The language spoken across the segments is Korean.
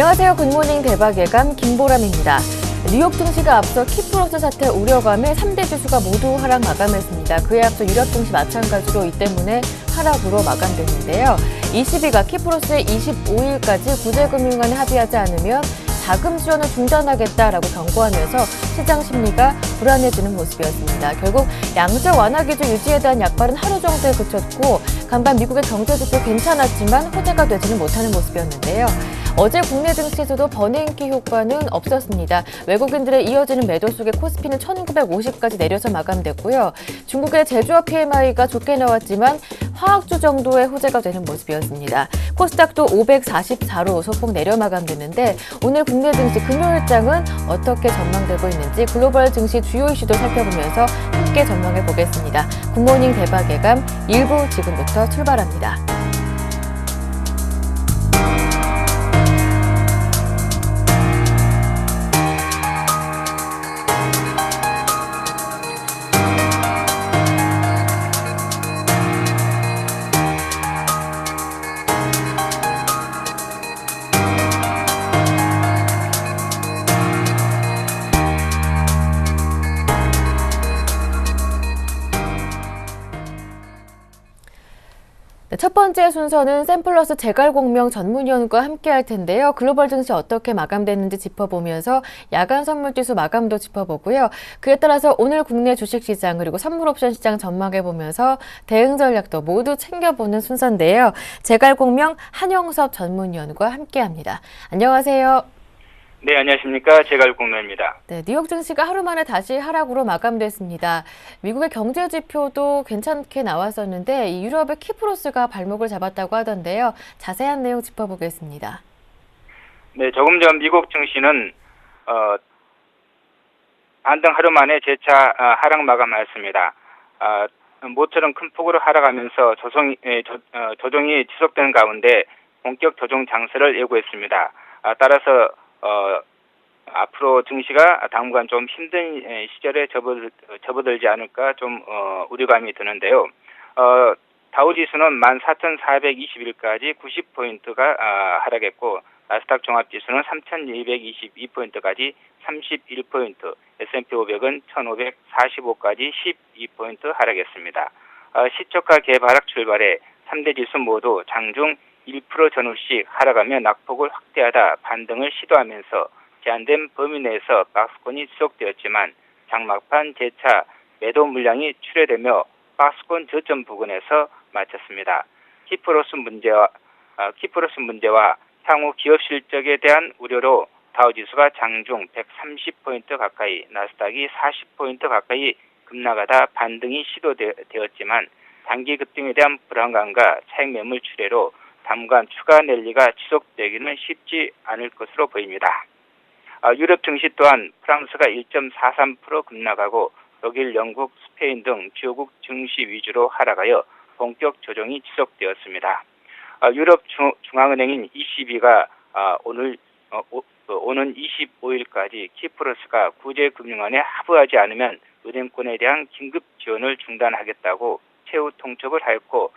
안녕하세요. 굿모닝 대박 예감 김보람입니다. 뉴욕 증시가 앞서 키플러스 사태 우려감에 3대 지수가 모두 하락 마감했습니다. 그에 앞서 유럽 증시 마찬가지로 이 때문에 하락으로 마감됐는데요. ECB가 키플러스의 25일까지 구제금융안에 합의하지 않으면 자금 지원을 중단하겠다라고 경고하면서 시장 심리가 불안해지는 모습이었습니다. 결국 양적 완화 기조 유지에 대한 약발은 하루 정도에 그쳤고 간밤 미국의 경제 지표 괜찮았지만 호재가 되지는 못하는 모습이었는데요. 어제 국내 증시에서도 버닝키 효과는 없었습니다. 외국인들의 이어지는 매도 속에 코스피는 1950까지 내려서 마감됐고요. 중국의 제조업 PMI가 좋게 나왔지만 화학주 정도의 호재가 되는 모습이었습니다. 코스닥도 544로 소폭 내려 마감됐는데 오늘 국내 증시 금요일장은 어떻게 전망되고 있는지 글로벌 증시 주요 이슈도 살펴보면서 함께 전망해 보겠습니다. 굿모닝 대박 예감 1부 지금부터 출발합니다. 첫 번째 순서는 샘플러스 재갈공명 전문위원과 함께 할 텐데요. 글로벌 증시 어떻게 마감됐는지 짚어보면서 야간 선물지수 마감도 짚어보고요. 그에 따라서 오늘 국내 주식시장 그리고 선물옵션 시장 전망해보면서 대응 전략도 모두 챙겨보는 순서인데요. 재갈공명 한영섭 전문위원과 함께합니다. 안녕하세요. 네, 안녕하십니까. 재갈공명입니다. 네, 뉴욕 증시가 하루 만에 다시 하락으로 마감됐습니다. 미국의 경제 지표도 괜찮게 나왔었는데 이 유럽의 키프로스가 발목을 잡았다고 하던데요. 자세한 내용 짚어보겠습니다. 네, 조금 전 미국 증시는 반등 하루 만에 재차 하락 마감하였습니다. 모처럼 큰 폭으로 하락하면서 조정이 지속되는 가운데 본격 조정 장세를 예고했습니다. 따라서 앞으로 증시가 당분간 좀 힘든 시절에 접어들지 않을까 좀 우려감이 드는데요. 다우지수는 14,421까지 90포인트가 하락했고 나스닥 종합지수는 3,222포인트까지 31포인트, S&P 500은 1,545까지 12포인트 하락했습니다. 시초가 갭 하락 출발에 3대 지수 모두 장중 1% 전후씩 하락하며 낙폭을 확대하다 반등을 시도하면서 제한된 범위 내에서 박스권이 지속되었지만 장막판 재차 매도 물량이 출회되며 박스권 저점 부근에서 마쳤습니다. 키프로스 문제와 향후 기업 실적에 대한 우려로 다우지수가 장중 130포인트 가까이, 나스닥이 40포인트 가까이 급락하다 반등이 시도되었지만 단기 급등에 대한 불안감과 차익 매물 출회로 당분간 추가 랠리가 지속되기는 쉽지 않을 것으로 보입니다. 유럽 증시 또한 프랑스가 1.43% 급락하고 독일, 영국, 스페인 등 주요국 증시 위주로 하락하여 본격 조정이 지속되었습니다. 유럽 중앙은행인 ECB가 오는 25일까지 키프로스가 구제금융안에 합의하지 않으면 은행권에 대한 긴급 지원을 중단하겠다고 최후 통첩을 하였고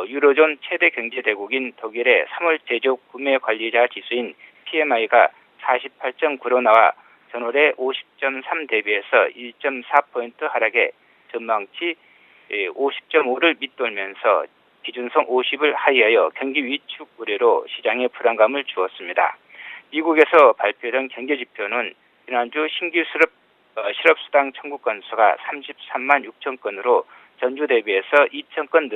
유로존 최대 경제대국인 독일의 3월 제조업 구매 관리자 지수인 PMI가 48.9로 나와 전월의 50.3 대비해서 1.4포인트 하락해 전망치 50.5를 밑돌면서 기준선 50을 하회하여 경기 위축 우려로 시장에 불안감을 주었습니다. 미국에서 발표된 경제지표는 지난주 신규 실업수당 청구 건수가 33만 6천 건으로 전주 대비해서 2천 건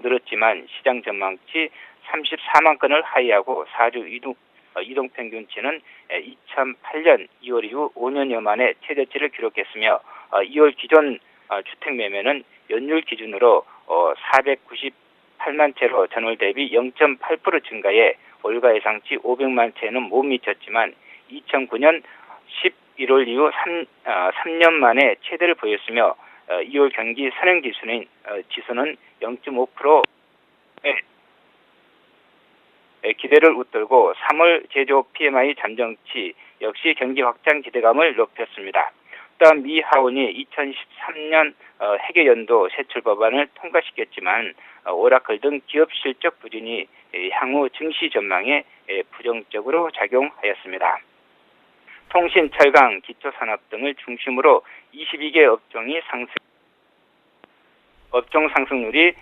늘었지만 시장 전망치 34만 건을 하회하고 4주 이동평균치는 2008년 2월 이후 5년여 만에 최저치를 기록했으며 2월 기존 주택 매매는 연율 기준으로 498만 채로 전월 대비 0.8% 증가해 월가 예상치 500만 채는 못 미쳤지만 2009년 11월 이후 3년 만에 최대를 보였으며 2월 경기 선행 지수는 0.5%의 기대를 웃돌고 3월 제조업 PMI 잠정치 역시 경기 확장 기대감을 높였습니다. 국다 미하원이 2013년 회계연도 세출 법안을 통과시켰지만 오라클 등 기업 실적 부진이 향후 증시 전망에 부정적으로 작용하였습니다. 통신, 철강, 기초산업 등을 중심으로 22개 업종이 업종 상승률이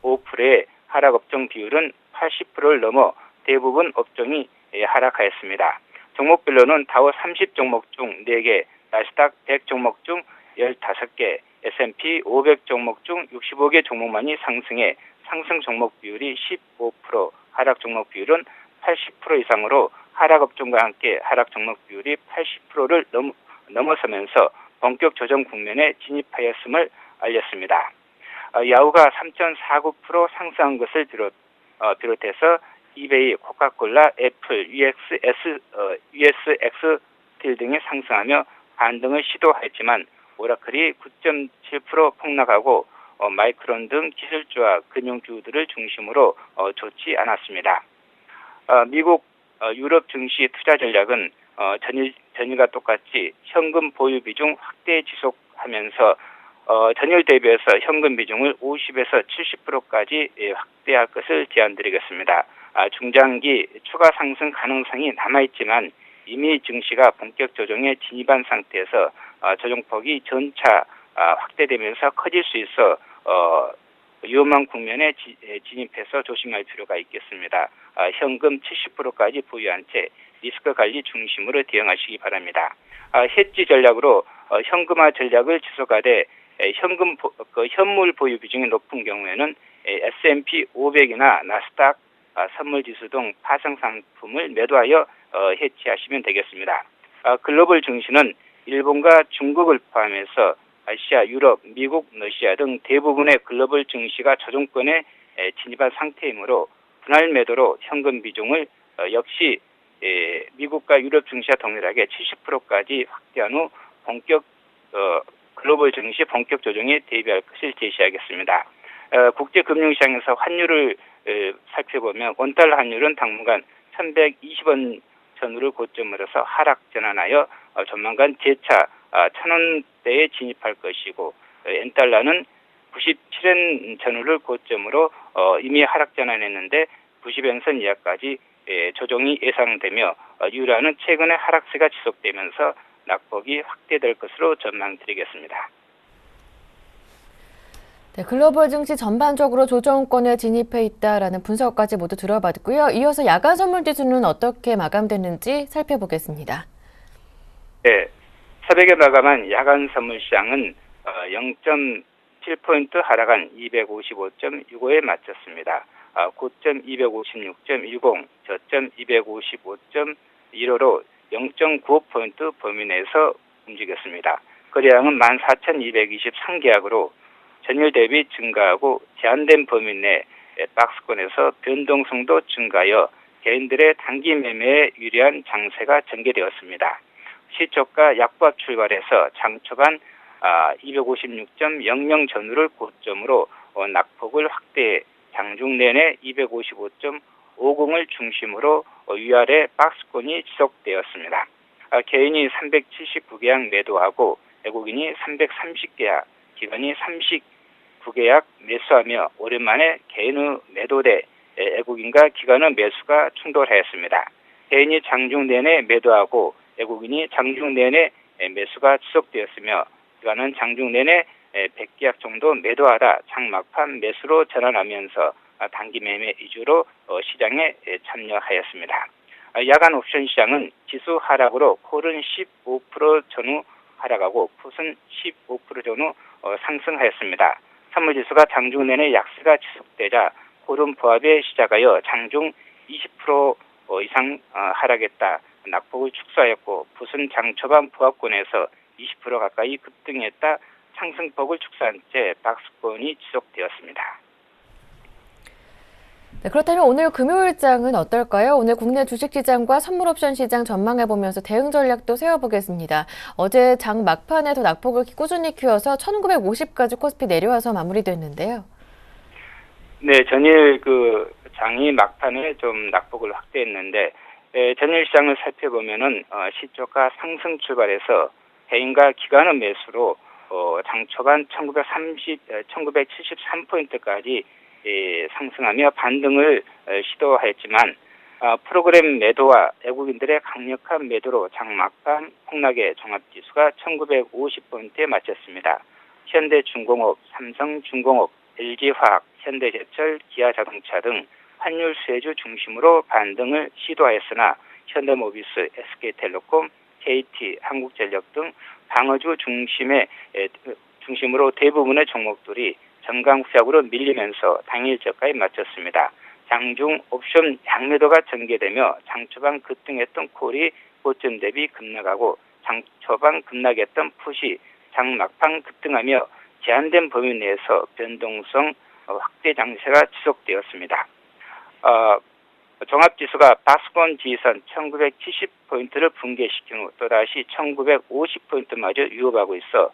15%의 하락 업종 비율은 80%를 넘어 대부분 업종이 하락하였습니다. 종목별로는 다우 30 종목 중 4개, 나스닥 100 종목 중 15개, S&P 500 종목 중 65개 종목만이 상승해 상승 종목 비율이 15%, 하락 종목 비율은 80% 이상으로 하락 업종과 함께 하락 종목 비율이 80%를 넘어서면서 본격 조정 국면에 진입하였음을 알렸습니다. 야후가 3.49% 상승한 것을 비롯해서 이베이, 코카콜라, 애플, USX 스틸 등이 상승하며 반등을 시도했지만 오라클이 9.7% 폭락하고 마이크론 등 기술주와 금융주들을 중심으로 좋지 않았습니다. 미국, 유럽 증시 투자 전략은 전일과 똑같이 현금 보유 비중 확대 지속하면서 전일 대비해서 현금 비중을 50에서 70%까지 확대할 것을 제안드리겠습니다. 중장기 추가 상승 가능성이 남아있지만 이미 증시가 본격 조정에 진입한 상태에서 조정폭이 점차 확대되면서 커질 수 있어 위험한 국면에 진입해서 조심할 필요가 있겠습니다. 현금 70%까지 보유한 채 리스크 관리 중심으로 대응하시기 바랍니다. 해지 전략으로 현금화 전략을 지속하되 현물 보유 비중이 높은 경우에는 S&P 500이나 나스닥 선물지수 등 파생 상품을 매도하여 해지하시면 되겠습니다. 글로벌 증시는 일본과 중국을 포함해서 아시아, 유럽, 미국, 러시아 등 대부분의 글로벌 증시가 조정권에 진입한 상태이므로 분할 매도로 현금 비중을 역시 미국과 유럽 증시와 동일하게 70%까지 확대한 후 글로벌 증시 본격 조정에 대비할 것을 제시하겠습니다. 국제금융시장에서 환율을 살펴보면 원달러 환율은 당분간 1120원 전후를 고점으로서 하락 전환하여 조만간 재차 1000원대에 진입할 것이고 엔달러는 97엔 전후를 고점으로 이미 하락 전환했는데 90엔선 이하까지 조정이 예상되며 유로화는 최근에 하락세가 지속되면서 낙폭이 확대될 것으로 전망드리겠습니다. 네, 글로벌 증시 전반적으로 조정권에 진입해 있다라는 분석까지 모두 들어봤고요. 이어서 야간 선물 지수는 어떻게 마감됐는지 살펴보겠습니다. 네, 새벽에 마감한 야간 선물 시장은 0.7포인트 하락한 255.65에 마쳤습니다. 고점 256.10, 저점 255.15로 0.95포인트 범위 내에서 움직였습니다. 거래량은 14,223계약으로 전일 대비 증가하고 제한된 범위 내 박스권에서 변동성도 증가하여 개인들의 단기 매매에 유리한 장세가 전개되었습니다. 시초가 약보합 출발해서 장 초반 256.00 전후를 고점으로 낙폭을 확대해 장중 내내 255.50을 중심으로 위아래 박스권이 지속되었습니다. 개인이 379계약 매도하고 외국인이 330계약, 기관이 39계약 매수하며 오랜만에 개인의 매도대 외국인과 기관의 매수가 충돌하였습니다. 개인이 장중 내내 매도하고 외국인이 장중 내내 매수가 지속되었으며 기관은 장중 내내 100계약 정도 매도하다 장 막판 매수로 전환하면서 단기 매매 위주로 시장에 참여하였습니다. 야간 옵션 시장은 지수 하락으로 콜은 15% 전후 하락하고 풋은 15% 전후 상승하였습니다. 선물지수가 장중 내내 약세가 지속되자 콜은 보합에 시작하여 장중 20% 이상 하락했다. 낙폭을 축소하였고 풋은 장 초반 보합권에서 20% 가까이 급등했다. 상승폭을 축소한 채 박스권이 지속되었습니다. 네, 그렇다면 오늘 금요일장은 어떨까요? 오늘 국내 주식시장과 선물옵션 시장 전망해보면서 대응 전략도 세워보겠습니다. 어제 장 막판에 더 낙폭을 꾸준히 키워서 1950까지 코스피 내려와서 마무리됐는데요. 네, 전일 장이 막판에 좀 낙폭을 확대했는데 전일 시장을 살펴보면은 시초가 상승 출발해서 개인과 기관의 매수로 장 초반 1973포인트까지 상승하며 반등을 시도했지만 프로그램 매도와 외국인들의 강력한 매도로 장 막판 폭락의 종합지수가 1950포인트에 마쳤습니다. 현대중공업, 삼성중공업, LG화학, 현대제철, 기아자동차 등 환율 수혜주 중심으로 반등을 시도하였으나 현대모비스, SK텔레콤, KT, 한국전력 등 방어주 중심으로 대부분의 종목들이 전강후약으로 밀리면서 당일 저가에 마쳤습니다. 장중 옵션 양매도가 전개되며 장초반 급등했던 콜이 고점 대비 급락하고 장초반 급락했던 풋이 장 막판 급등하며 제한된 범위 내에서 변동성 확대 장세가 지속되었습니다. 종합지수가 박스권 지선 1970포인트를 붕괴시킨 후 또다시 1950포인트마저 위협하고 있어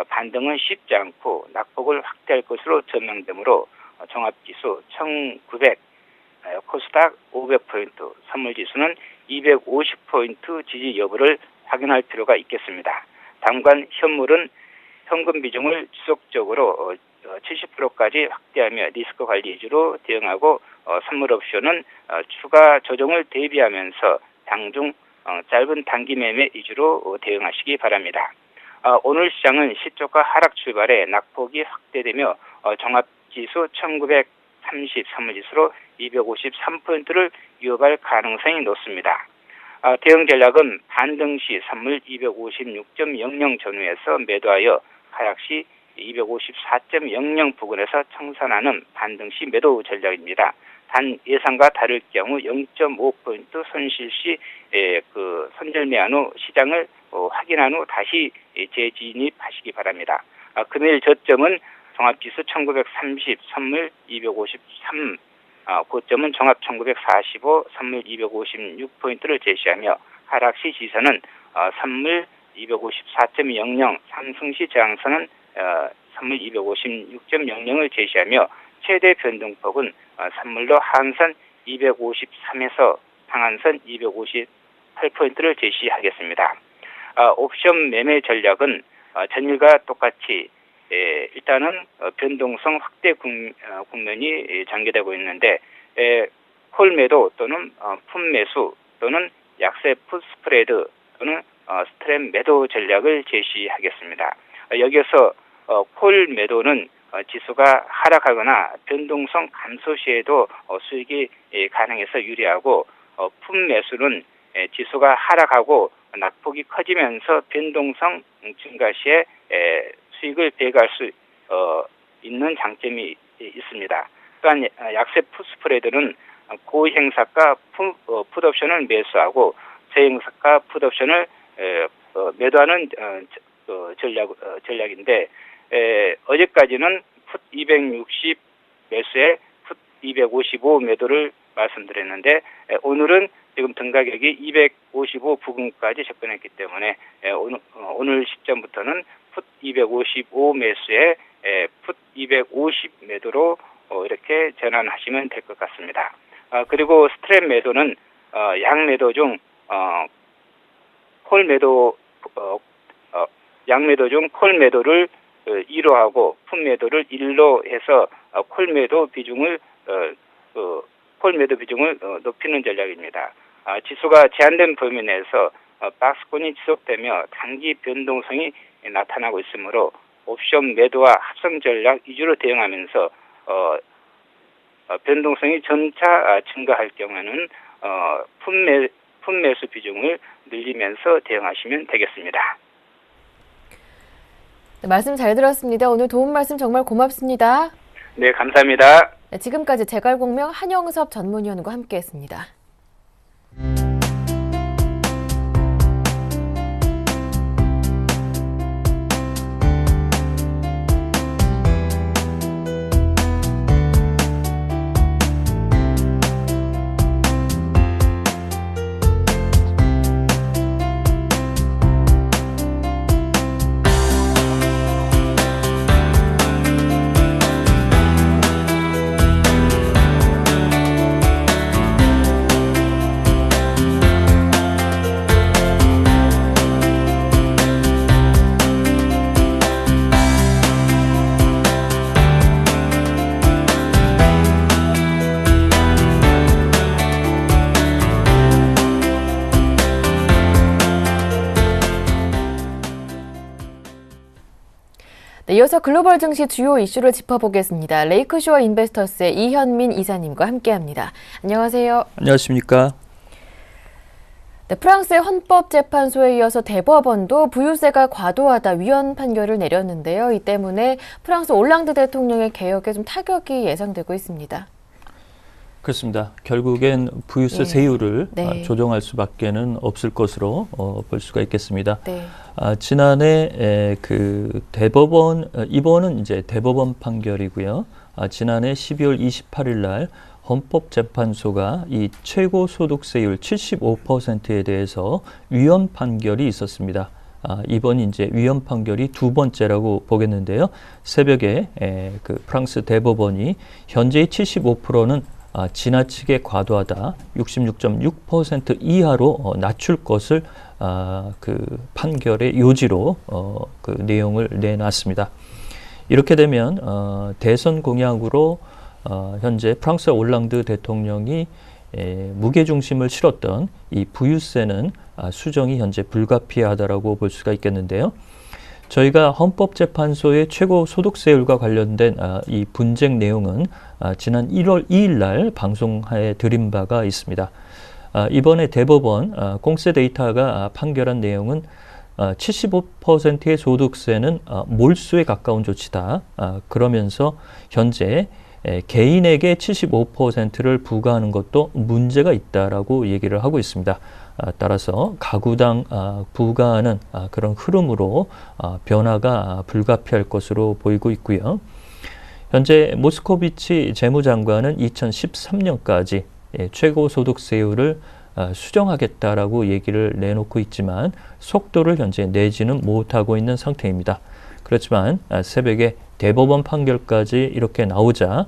반등은 쉽지 않고 낙폭을 확대할 것으로 전망되므로 종합지수 1900, 코스닥 500포인트, 선물지수는 250포인트 지지 여부를 확인할 필요가 있겠습니다. 당관 현물은 현금 비중을 지속적으로 70%까지 확대하며 리스크 관리 위주로 대응하고 선물 옵션은 추가 조정을 대비하면서 장중 짧은 단기 매매 위주로 대응하시기 바랍니다. 오늘 시장은 시초가 하락 출발에 낙폭이 확대되며 종합지수 1930 선물지수로 253포인트를 위협할 가능성이 높습니다. 대응 전략은 반등 시 선물 256.00 전후에서 매도하여 하락 시 254.00 부근에서 청산하는 반등 시 매도 전략입니다. 단 예상과 다를 경우 0.5포인트 손실 시 선절매한 후 시장을 확인한 후 다시 재진입하시기 바랍니다. 금일 저점은 종합지수 1930, 선물 253, 고점은 종합 1945, 선물 256포인트를 제시하며 하락 시 지선은 선물 254.00, 상승 시 저항선은 선물 256.00을 제시하며 최대 변동폭은 선물로 하한선 253에서 상한선 258포인트를 제시하겠습니다. 옵션 매매 전략은 전일과 똑같이 일단은 변동성 확대 국면이 전개되고 있는데 콜 매도 또는 풋 매수 또는 약세 풋 스프레드 또는 스트랩 매도 전략을 제시하겠습니다. 여기서 콜 매도는 지수가 하락하거나 변동성 감소 시에도 수익이 가능해서 유리하고 풋 매수는 지수가 하락하고 낙폭이 커지면서 변동성 증가 시에 수익을 배가할 수 있는 장점이 있습니다. 또한 약세 풋 스프레드는 고행사가 풋옵션을 매수하고 저행사가 풋옵션을 매도하는 전략인데 어제까지는 풋 260 매수에 풋 255 매도를 말씀드렸는데 오늘은 지금 등가격이 255 부근까지 접근했기 때문에 오늘 시점부터는 풋 255 매수에 풋 250 매도로 이렇게 전환하시면 될 것 같습니다. 그리고 스트랩 매도는 양 매도 중 양 매도 중 콜 매도를 2로 하고 풋 매도를 1로 해서 콜 매도 비중을 높이는 전략입니다. 지수가 제한된 범위 내에서 박스권이 지속되며 단기 변동성이 나타나고 있으므로 옵션 매도와 합성 전략 위주로 대응하면서 변동성이 점차 증가할 경우에는 풋 매수 비중을 늘리면서 대응하시면 되겠습니다. 네, 말씀 잘 들었습니다. 오늘 도움 말씀 정말 고맙습니다. 네, 감사합니다. 네, 지금까지 제갈공명 한영섭 전문위원과 함께했습니다. 네, 이어서 글로벌 증시 주요 이슈를 짚어보겠습니다. 레이크쇼어 인베스터스의 이현민 이사님과 함께합니다. 안녕하세요. 안녕하십니까. 네, 프랑스의 헌법재판소에 이어서 대법원도 부유세가 과도하다 위헌 판결을 내렸는데요. 이 때문에 프랑스 올랑드 대통령의 개혁에 좀 타격이 예상되고 있습니다. 그렇습니다. 결국엔 부유세 예. 세율을 네. 조정할 수밖에는 없을 것으로 볼 수가 있겠습니다. 네. 지난해 그 대법원 이번은 이제 대법원 판결이고요. 지난해 12월 28일 날 헌법재판소가 이 최고소득세율 75%에 대해서 위헌 판결이 있었습니다. 이번 이제 위헌 판결이 두 번째라고 보겠는데요. 새벽에 그 프랑스 대법원이 현재의 75%는 지나치게 과도하다 66.6% 이하로 낮출 것을 그 판결의 요지로 그 내용을 내놨습니다. 이렇게 되면 대선 공약으로 현재 프랑스 올랑드 대통령이 무게중심을 실었던 이 부유세는 수정이 현재 불가피하다라고 볼 수가 있겠는데요. 저희가 헌법재판소의 최고소득세율과 관련된 이 분쟁 내용은 지난 1월 2일 날 방송해 드린 바가 있습니다. 이번에 대법원 공세데이터가 판결한 내용은 75%의 소득세는 몰수에 가까운 조치다. 그러면서 현재 개인에게 75%를 부과하는 것도 문제가 있다라고 얘기를 하고 있습니다. 따라서 가구당 부과하는 그런 흐름으로 변화가 불가피할 것으로 보이고 있고요. 현재 모스코비치 재무장관은 2013년까지 최고소득세율을 수정하겠다라고 얘기를 내놓고 있지만 속도를 현재 내지는 못하고 있는 상태입니다. 그렇지만 새벽에 대법원 판결까지 이렇게 나오자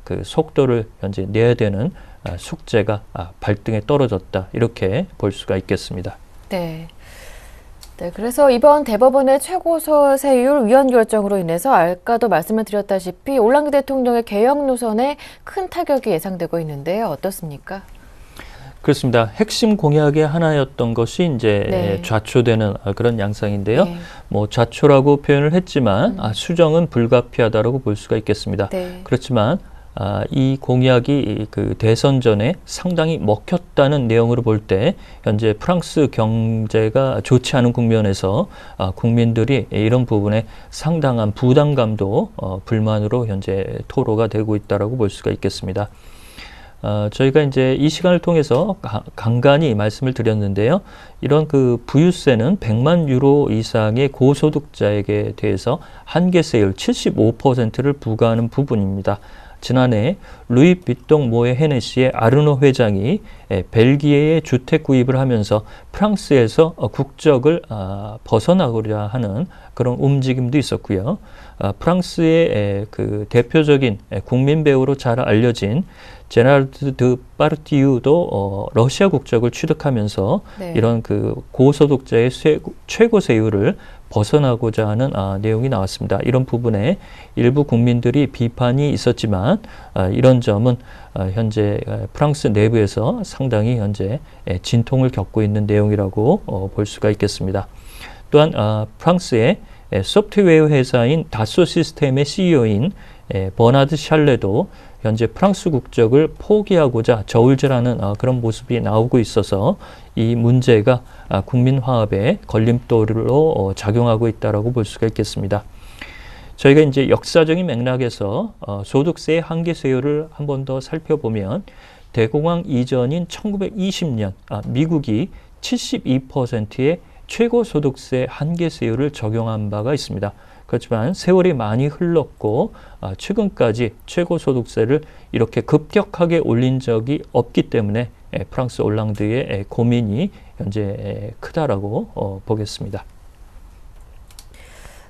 그 속도를 현재 내야 되는 숙제가 발등에 떨어졌다 이렇게 볼 수가 있겠습니다. 네. 네, 그래서 이번 대법원의 최고소세율 위헌 결정으로 인해서 아까도 말씀을 드렸다시피 올랑드 대통령의 개혁 노선에 큰 타격이 예상되고 있는데요. 어떻습니까? 그렇습니다. 핵심 공약의 하나였던 것이 이제 네. 좌초되는 그런 양상인데요. 네. 뭐 좌초라고 표현을 했지만 수정은 불가피하다라고 볼 수가 있겠습니다. 네. 그렇지만 이 공약이 그 대선 전에 상당히 먹혔다는 내용으로 볼 때 현재 프랑스 경제가 좋지 않은 국면에서 국민들이 이런 부분에 상당한 부담감도 불만으로 현재 토로가 되고 있다라고 볼 수가 있겠습니다. 저희가 이제 이 시간을 통해서 간간히 말씀을 드렸는데요. 이런 그 부유세는 100만 유로 이상의 고소득자에게 대해서 한계세율 75%를 부과하는 부분입니다. 지난해 루이 비통 모에 헤네시의 아르노 회장이 벨기에에 주택 구입을 하면서 프랑스에서 국적을 벗어나고자 하는 그런 움직임도 있었고요. 프랑스의 그 대표적인 국민 배우로 잘 알려진 제나르드 드 파르티유도 러시아 국적을 취득하면서 네. 이런 그 고소득자의 최고 세율을 벗어나고자 하는 내용이 나왔습니다. 이런 부분에 일부 국민들이 비판이 있었지만 이런 점은 현재 프랑스 내부에서 상당히 현재 진통을 겪고 있는 내용이라고 볼 수가 있겠습니다. 또한 프랑스의 소프트웨어 회사인 다소 시스템의 CEO인 버나드 샬레도 현재 프랑스 국적을 포기하고자 저울질하는 그런 모습이 나오고 있어서 이 문제가 국민 화합에 걸림돌로 작용하고 있다라고 볼 수가 있겠습니다. 저희가 이제 역사적인 맥락에서 소득세의 한계세율을 한 번 더 살펴보면 대공황 이전인 1920년 미국이 72%의 최고소득세 한계세율을 적용한 바가 있습니다. 그렇지만 세월이 많이 흘렀고 최근까지 최고소득세를 이렇게 급격하게 올린 적이 없기 때문에 프랑스 올랑드의 고민이 현재 크다라고 보겠습니다.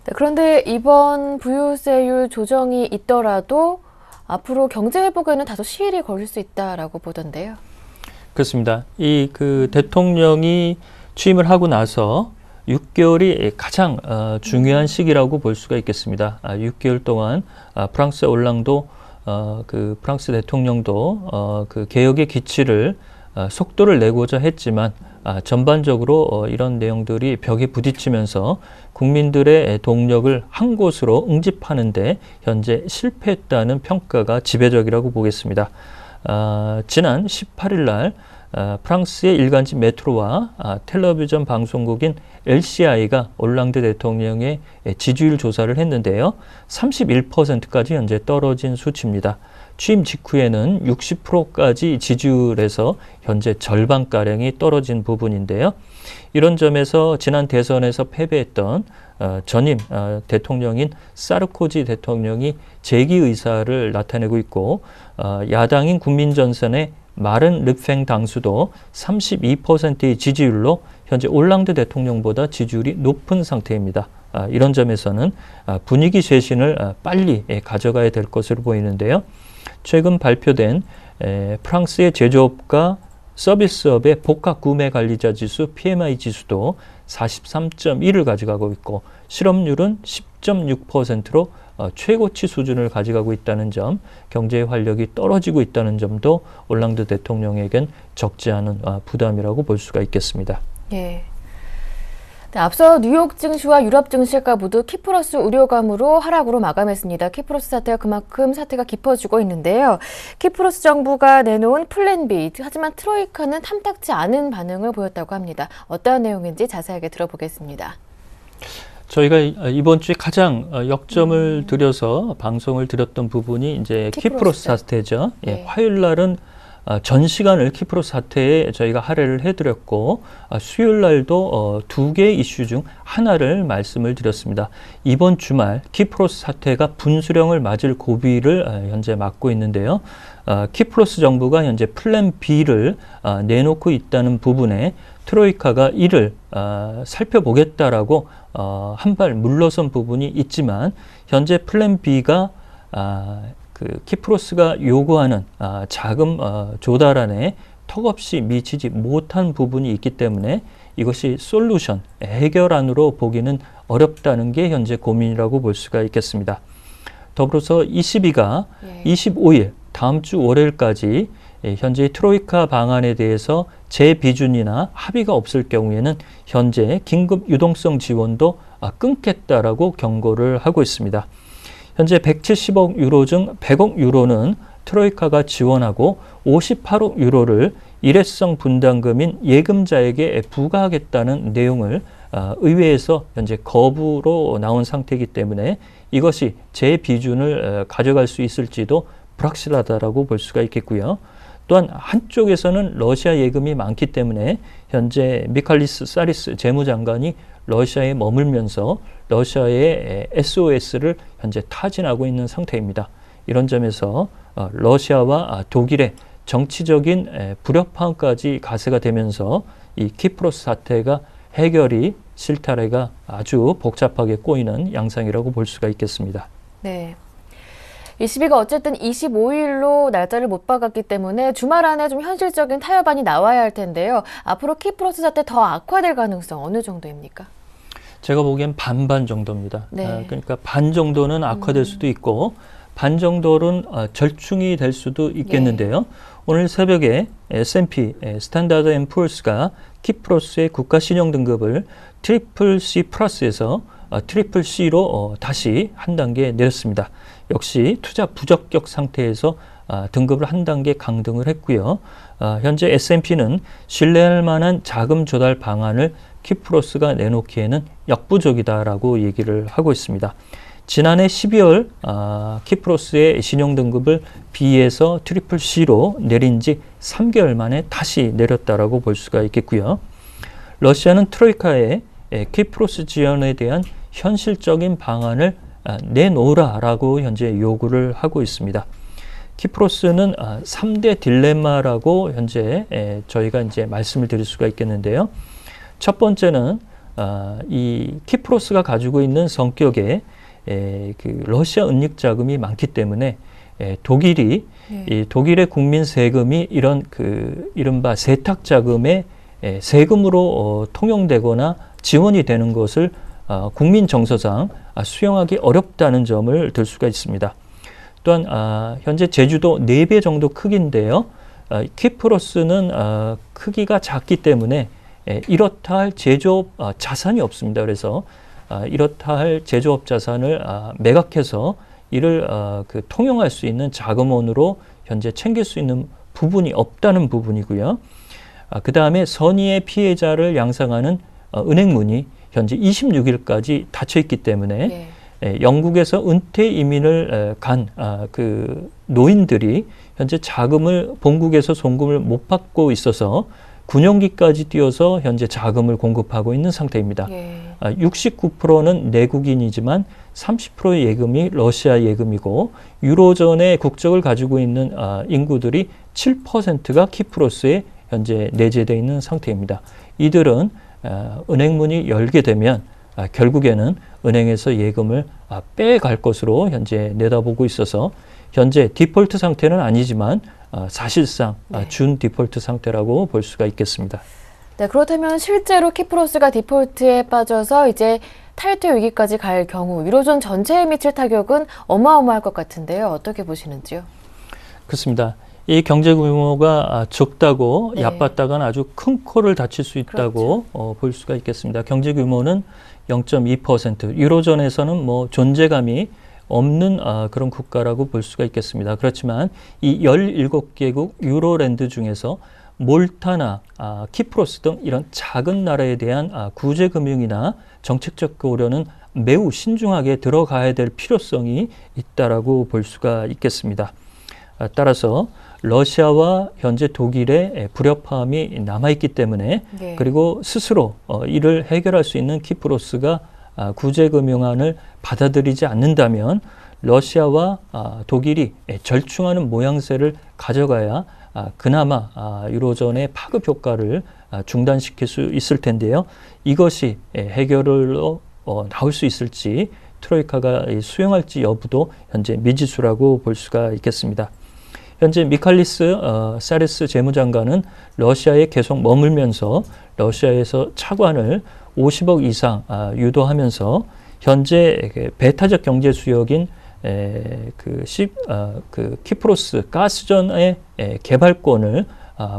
네, 그런데 이번 부유세율 조정이 있더라도 앞으로 경제 회복에는 다소 시일이 걸릴 수 있다라고 보던데요. 그렇습니다. 이 그 대통령이 취임을 하고 나서 6개월이 가장 중요한 시기라고 볼 수가 있겠습니다. 6개월 동안 프랑스 올랑도 그 프랑스 대통령도 그 개혁의 기치를 속도를 내고자 했지만 전반적으로 이런 내용들이 벽에 부딪히면서 국민들의 동력을 한 곳으로 응집하는데 현재 실패했다는 평가가 지배적이라고 보겠습니다. 지난 18일 날 프랑스의 일간지 메트로와 텔레비전 방송국인 LCI가 올랑드 대통령의 지지율 조사를 했는데요. 31%까지 현재 떨어진 수치입니다. 취임 직후에는 60%까지 지지율에서 현재 절반가량이 떨어진 부분인데요. 이런 점에서 지난 대선에서 패배했던 전임 대통령인 사르코지 대통령이 재기 의사를 나타내고 있고 야당인 국민전선의 마른 르팽 당수도 32%의 지지율로 현재 올랑드 대통령보다 지지율이 높은 상태입니다. 이런 점에서는 분위기 쇄신을 빨리 가져가야 될 것으로 보이는데요. 최근 발표된 프랑스의 제조업과 서비스업의 복합 구매 관리자 지수 PMI 지수도 43.1을 가져가고 있고 실업률은 10.6%로 최고치 수준을 가져가고 있다는 점, 경제의 활력이 떨어지고 있다는 점도 올랑드 대통령에겐 적지 않은 부담이라고 볼 수가 있겠습니다. 예. 네, 앞서 뉴욕 증시와 유럽 증시가 모두 키플러스 우려감으로 하락으로 마감했습니다. 키플러스 사태가 그만큼 사태가 깊어지고 있는데요. 키플러스 정부가 내놓은 플랜 B, 하지만 트로이카는 탐탁지 않은 반응을 보였다고 합니다. 어떠한 내용인지 자세하게 들어보겠습니다. 저희가 이번 주에 가장 역점을 들여서 방송을 드렸던 부분이 이제 키프로스 사태죠. 예, 네. 화요일 날은 전 시간을 키프로스 사태에 저희가 할애를 해드렸고 수요일 날도 두 개의 이슈 중 하나를 말씀을 드렸습니다. 이번 주말 키프로스 사태가 분수령을 맞을 고비를 현재 맞고 있는데요. 키프로스 정부가 현재 플랜 B를 내놓고 있다는 부분에 트로이카가 이를 살펴보겠다라고 한 발 물러선 부분이 있지만 현재 플랜 B가 키프로스가 요구하는 자금 조달안에 턱없이 미치지 못한 부분이 있기 때문에 이것이 솔루션, 해결안으로 보기는 어렵다는 게 현재 고민이라고 볼 수가 있겠습니다. 더불어서 ECB가 25일 다음 주 월요일까지 현재 트로이카 방안에 대해서 재비준이나 합의가 없을 경우에는 현재 긴급 유동성 지원도 끊겠다라고 경고를 하고 있습니다. 현재 170억 유로 중 100억 유로는 트로이카가 지원하고 58억 유로를 일회성 분담금인 예금자에게 부과하겠다는 내용을 의회에서 현재 거부로 나온 상태이기 때문에 이것이 재비준을 가져갈 수 있을지도 불확실하다라고 볼 수가 있겠고요. 또한 한쪽에서는 러시아 예금이 많기 때문에 현재 미칼리스 사리스 재무장관이 러시아에 머물면서 러시아의 SOS를 현재 타진하고 있는 상태입니다. 이런 점에서 러시아와 독일의 정치적인 불협화음까지 가세가 되면서 이 키프로스 사태가 해결이 실타래가 아주 복잡하게 꼬이는 양상이라고 볼 수가 있겠습니다. 네. ECB가 어쨌든 25일로 날짜를 못 박았기 때문에 주말 안에 좀 현실적인 타협안이 나와야 할 텐데요. 앞으로 키프로스 사태 더 악화될 가능성 어느 정도입니까? 제가 보기엔 반반 정도입니다. 네. 그러니까 반 정도는 악화될 수도 있고 반 정도는 절충이 될 수도 있겠는데요. 오늘 새벽에 S&P 스탠다드 앤 푸어스가 키프로스의 국가 신용 등급을 트리플 C 플러스에서 트리플 C로 다시 한 단계 내렸습니다. 역시 투자 부적격 상태에서 등급을 한 단계 강등을 했고요. 현재 S&P는 신뢰할 만한 자금 조달 방안을 키프로스가 내놓기에는 역부족이다라고 얘기를 하고 있습니다. 지난해 12월 키프로스의 신용등급을 B에서 트리플 C로 내린 지 3개월 만에 다시 내렸다라고 볼 수가 있겠고요. 러시아는 트로이카의 키프로스 지원에 대한 현실적인 방안을 내놓으라라고 현재 요구를 하고 있습니다. 키프로스는 3대 딜레마라고 현재 저희가 이제 말씀을 드릴 수가 있겠는데요. 첫 번째는 이 키프로스가 가지고 있는 성격에 그 러시아 은닉 자금이 많기 때문에 독일이 이 독일의 국민 세금이 이런 그 이른바 세탁 자금의 세금으로 통용되거나 지원이 되는 것을 국민 정서상 수용하기 어렵다는 점을 들 수가 있습니다. 또한 현재 제주도 4배 정도 크기인데요. 키프로스는 크기가 작기 때문에 이렇다 할 제조업 자산이 없습니다. 그래서 이렇다 할 제조업 자산을 매각해서 이를 통용할 수 있는 자금원으로 현재 챙길 수 있는 부분이 없다는 부분이고요. 그 다음에 선의의 피해자를 양상하는 은행문이 현재 26일까지 닫혀 있기 때문에 영국에서 은퇴 이민을 간 그 노인들이 현재 자금을 본국에서 송금을 못 받고 있어서 군용기까지 뛰어서 현재 자금을 공급하고 있는 상태입니다. 69%는 내국인이지만 30%의 예금이 러시아 예금이고 유로존의 국적을 가지고 있는 인구들이 7%가 키프로스에 현재 내재되어 있는 상태입니다. 이들은 은행문이 열게 되면 결국에는 은행에서 예금을 빼갈 것으로 현재 내다보고 있어서 현재 디폴트 상태는 아니지만 사실상 준 디폴트 상태라고 볼 수가 있겠습니다. 네, 그렇다면 실제로 키프로스가 디폴트에 빠져서 이제 탈퇴 위기까지 갈 경우 유로존 전체에 미칠 타격은 어마어마할 것 같은데요. 어떻게 보시는지요? 그렇습니다. 이 경제 규모가 적다고 얕봤다가는 아주 큰 코를 다칠 수 있다고 볼 수가 있겠습니다. 경제 규모는 0.2%, 유로존에서는 뭐 존재감이 없는 그런 국가라고 볼 수가 있겠습니다. 그렇지만 이 17개국 유로랜드 중에서 몰타나 키프로스 등 이런 작은 나라에 대한 구제금융이나 정책적 고려는 매우 신중하게 들어가야 될 필요성이 있다라고 볼 수가 있겠습니다. 따라서 러시아와 현재 독일의 불협화음이 남아있기 때문에 그리고 스스로 이를 해결할 수 있는 키프로스가 구제금융안을 받아들이지 않는다면 러시아와 독일이 절충하는 모양새를 가져가야 그나마 유로존의 파급 효과를 중단시킬 수 있을 텐데요. 이것이 해결로 나올 수 있을지 트로이카가 수용할지 여부도 현재 미지수라고 볼 수가 있겠습니다. 현재 미칼리스 사리스 재무장관은 러시아에 계속 머물면서 러시아에서 차관을 50억 이상 유도하면서 현재 배타적 경제 수역인 키프로스 가스전의 개발권을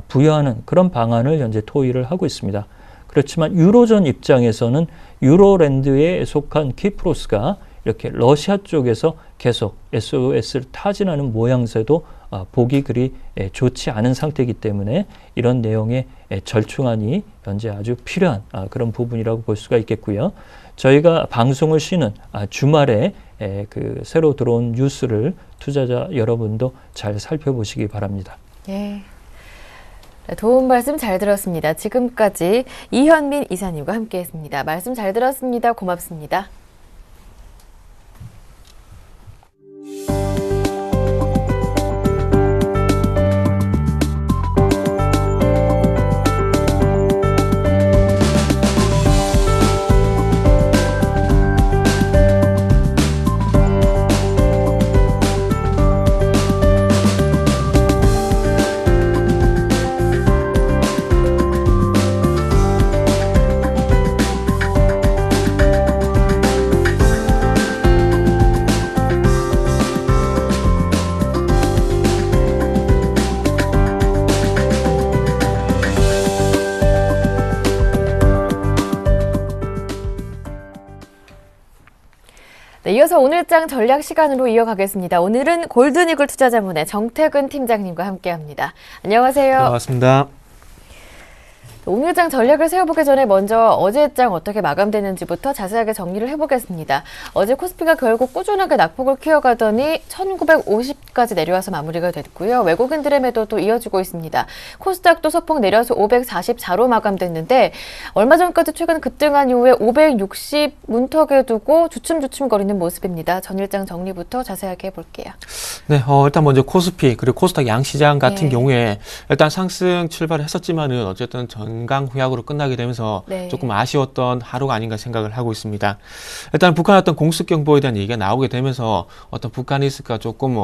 부여하는 그런 방안을 현재 토의를 하고 있습니다. 그렇지만 유로존 입장에서는 유로랜드에 속한 키프로스가 이렇게 러시아 쪽에서 계속 SOS를 타진하는 모양새도 보기 그리 좋지 않은 상태이기 때문에 이런 내용의 절충안이 현재 아주 필요한 그런 부분이라고 볼 수가 있겠고요. 저희가 방송을 쉬는 주말에 새로 들어온 뉴스를 투자자 여러분도 잘 살펴보시기 바랍니다. 예. 도움 말씀 잘 들었습니다. 지금까지 이현민 이사님과 함께했습니다. 말씀 잘 들었습니다. 고맙습니다. 네, 이어서 오늘장 전략 시간으로 이어가겠습니다. 오늘은 골든이글 투자자문의 정태근 팀장님과 함께합니다. 안녕하세요. 반갑습니다. 오늘장 전략을 세워보기 전에 먼저 어제장 어떻게 마감되는지부터 자세하게 정리를 해보겠습니다. 어제 코스피가 결국 꾸준하게 낙폭을 키워가더니 1950까지 내려와서 마무리가 됐고요. 외국인들의 매도도 이어지고 있습니다. 코스닥도 소폭 내려서 544로 마감됐는데 얼마 전까지 최근 급등한 이후에 560 문턱에 두고 주춤주춤거리는 모습입니다. 전일장 정리부터 자세하게 해볼게요. 네, 일단 먼저 코스피 그리고 코스닥 양시장 같은 경우에 일단 상승 출발했었지만은 어쨌든 전강 후약으로 끝나게 되면서 조금 아쉬웠던 하루가 아닌가 생각을 하고 있습니다. 일단 북한 어떤 공습 경보에 대한 얘기가 나오게 되면서 어떤 북한 리스크가 조금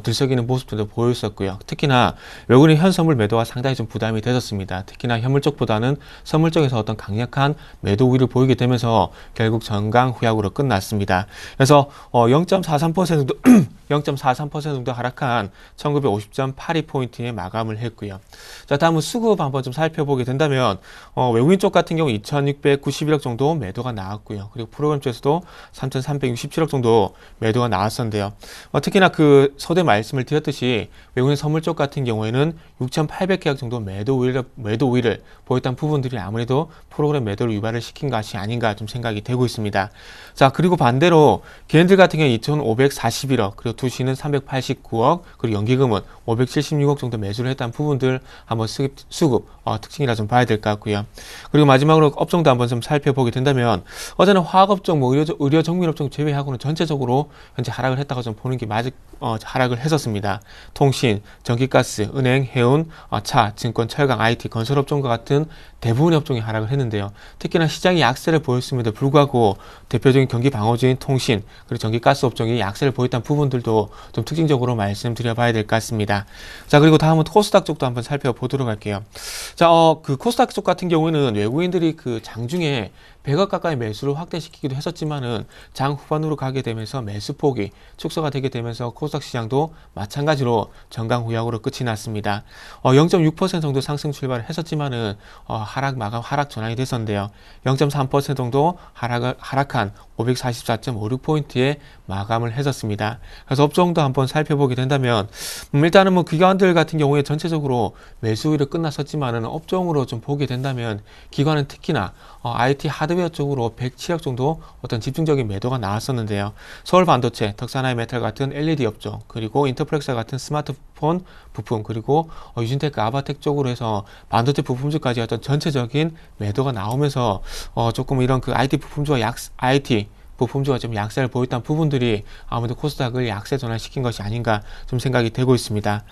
들썩이는 모습들도 보였었고요. 특히나 외국인 현선물 매도가 상당히 좀 부담이 되었습니다. 특히나 현물 쪽보다는 선물 쪽에서 어떤 강력한 매도 우위를 보이게 되면서 결국 전강 후약으로 끝났습니다. 그래서 0.43% 0.43% 정도 하락한 1950.82포인트에 마감을 했고요. 자, 다음은 수급 한번 좀 살펴보게 된다면 외국인 쪽 같은 경우 2,691억 정도 매도가 나왔고요. 그리고 프로그램 쪽에서도 3,367억 정도 매도가 나왔었는데요. 특히나 그 서두에 말씀을 드렸듯이 외국인 선물 쪽 같은 경우에는 6,800계약 정도 매도 우위를 보였던 부분들이 아무래도 프로그램 매도를 유발을 시킨 것이 아닌가 좀 생각이 되고 있습니다. 자, 그리고 반대로 개인들 같은 경우 2,541억, 그리고 투시는 389억, 그리고 연기금은 576억 정도 매수를 했다는 부분들 한번 수급 특징이라 좀 봐야 될 것 같고요. 그리고 마지막으로 업종도 한번 좀 살펴보게 된다면 어제는 화학업종, 의료 정밀업종 제외하고는 전체적으로 현재 하락을 했다고 좀 보는 게 하락을 했었습니다. 통신, 전기가스, 은행, 해운, 차, 증권, 철강, IT, 건설업종과 같은 대부분의 업종이 하락을 했는데요. 특히나 시장이 약세를 보였음에도 불구하고 대표적인 경기 방어주인 통신, 그리고 전기가스 업종이 약세를 보였다는 부분들도 좀 특징적으로 말씀드려봐야 될 것 같습니다. 자, 그리고 다음은 코스닥 쪽도 한번 살펴보도록 할게요. 자, 그 코스닥 쪽 같은 경우는 외국인들이 그 장중에 100억 가까이 매수를 확대시키기도 했었지만은 장 후반으로 가게 되면서 매수폭이 축소가 되게 되면서 코스닥 시장도 마찬가지로 정강후약으로 끝이 났습니다. 0.6% 정도 상승 출발을 했었지만은 하락 전환이 됐었는데요. 0.3% 정도 하락한 544.56포인트에 마감을 했었습니다. 그래서 업종도 한번 살펴보게 된다면 일단은 뭐 기관들 같은 경우에 전체적으로 매수일은 끝났었지만은 업종으로 좀 보게 된다면 기관은 특히나 IT 하드웨어 쪽으로 107억 정도 어떤 집중적인 매도가 나왔었는데요. 서울반도체, 덕산하이메탈 같은 LED 업종, 그리고 인터플렉스 같은 스마트폰 부품, 그리고 유진테크, 아바텍 쪽으로 해서 반도체 부품주까지 어떤 전체적인 매도가 나오면서 조금 이런 그 IT 부품주가 좀 약세를 보였던 부분들이 아무래도 코스닥을 약세 전환시킨 것이 아닌가 좀 생각이 되고 있습니다.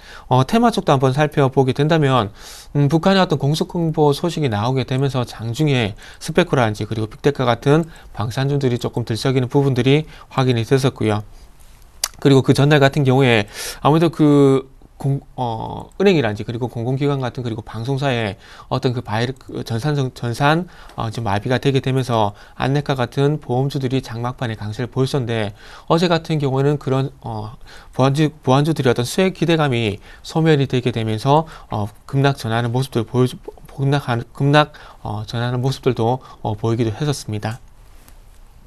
테마 쪽도 한번 살펴보게 된다면 북한의 어떤 공습공보 소식이 나오게 되면서 장중에 스페코라든지 그리고 빅테크 같은 방산주들이 조금 들썩이는 부분들이 확인이 됐었고요. 그리고 그 전날 같은 경우에 아무래도 은행이라든지 그리고 공공기관 같은 그리고 방송사의 어떤 전산 지금 마비가 되게 되면서 안내카 같은 보험주들이 장막판에 강세를 보였었는데 어제 같은 경우에는 그런 보안주들이 어떤 수익 기대감이 소멸이 되게 되면서 급락 전하는 모습들도 보이기도 했었습니다.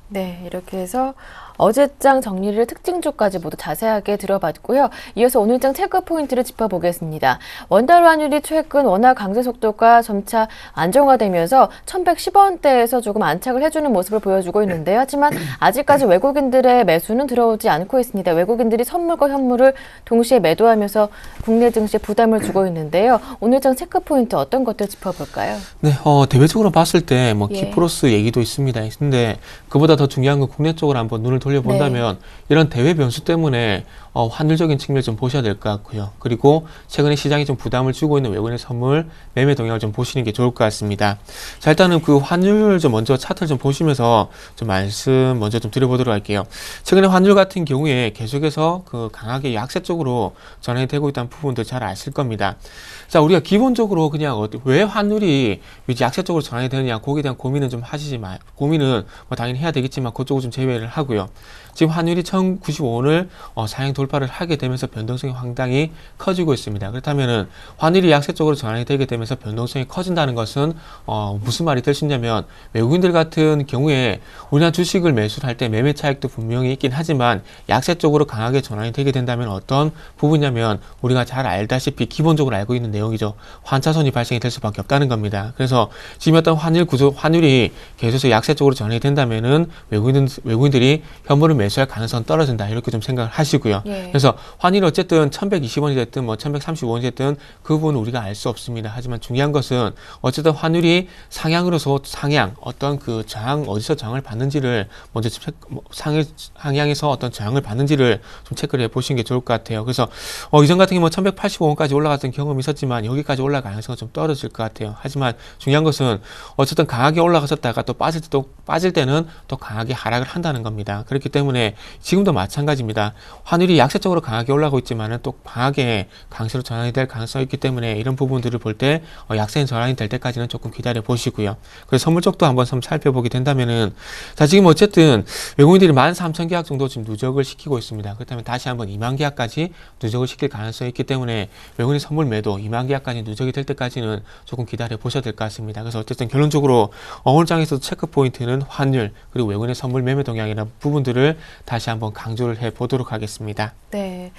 네, 이렇게 해서 어제장 정리를 특징주까지 모두 자세하게 들어봤고요. 이어서 오늘장 체크 포인트를 짚어보겠습니다. 원달러 환율이 최근 원화 강세 속도가 점차 안정화되면서 1,110원대에서 조금 안착을 해주는 모습을 보여주고 있는데요. 하지만 아직까지 외국인들의 매수는 들어오지 않고 있습니다. 외국인들이 선물과 현물을 동시에 매도하면서 국내 증시에 부담을 주고 있는데요. 오늘장 체크 포인트 어떤 것들 짚어볼까요? 네, 대외적으로 봤을 때 키프로스 얘기도 있습니다. 근데 그보다 더 중요한 건 국내 쪽으로 한번 눈을 돌려본다면 이런 대외 변수 때문에 환율적인 측면을 좀 보셔야 될 것 같고요. 그리고 최근에 시장이 좀 부담을 주고 있는 외국인의 선물 매매 동향을 좀 보시는 게 좋을 것 같습니다. 자, 일단은 그 환율 좀 먼저 차트를 좀 보시면서 좀 말씀 먼저 좀 드려보도록 할게요. 최근에 환율 같은 경우에 계속해서 그 강하게 약세 쪽으로 전환이 되고 있다는 부분들 잘 아실 겁니다. 자, 우리가 기본적으로 그냥 왜 환율이 약세 쪽으로 전환이 되느냐, 거기에 대한 고민은 좀 하시지 마요. 고민은 뭐 당연히 해야 되겠지만 그쪽을 좀 제외를 하고요. 지금 환율이 1,095원을 상향 돌파를 하게 되면서 변동성이 상당히 커지고 있습니다. 그렇다면은 환율이 약세 쪽으로 전환이 되게 되면서 변동성이 커진다는 것은 무슨 말이 될 수 있냐면 외국인들 같은 경우에 우리나라 주식을 매수를 할 때 매매 차익도 분명히 있긴 하지만 약세 쪽으로 강하게 전환이 되게 된다면 어떤 부분이냐면 우리가 잘 알다시피 기본적으로 알고 있는 내용이죠. 환차손이 발생이 될 수밖에 없다는 겁니다. 그래서 지금 어떤 환율이 계속해서 약세 쪽으로 전환이 된다면은 외국인들이 현물을 매수할 가능성은 떨어진다. 이렇게 좀 생각을 하시고요. 그래서 환율이 어쨌든 1,120원이 됐든 1,135원이 됐든 그 부분은 우리가 알 수 없습니다. 하지만 중요한 것은 어쨌든 환율이 상향으로서 어떤 그 저항, 어디서 저항을 받는지를 먼저 상향에서 어떤 저항을 받는지를 좀 체크를 해 보시는 게 좋을 것 같아요. 그래서 이전 같은 경우 1,185원까지 올라갔던 경험이 있었지만 여기까지 올라갈 가능성은 좀 떨어질 것 같아요. 하지만 중요한 것은 어쨌든 강하게 올라갔었다가 또 빠질 때는 또 강하게 하락을 한다는 겁니다. 그렇기 때문에 때문에 지금도 마찬가지입니다. 환율이 약세적으로 강하게 올라가고 있지만은 또 강하게 강세로 전환이 될 가능성이 있기 때문에 이런 부분들을 볼 때 약세는 전환이 될 때까지는 조금 기다려 보시고요. 그래서 선물 쪽도 한번 살펴보게 된다면은 자, 지금 어쨌든 외국인들이 13,000계약 정도 지금 누적을 시키고 있습니다. 그렇다면 다시 한번 2만 계약까지 누적을 시킬 가능성이 있기 때문에 외국인 선물 매도 2만 계약까지 누적이 될 때까지는 조금 기다려 보셔야 될 것 같습니다. 그래서 어쨌든 결론적으로 오늘 장에서도 체크 포인트는 환율 그리고 외국인의 선물 매매 동향이라는 부분들을 다시 한번 강조를 해 보도록 하겠습니다. 네.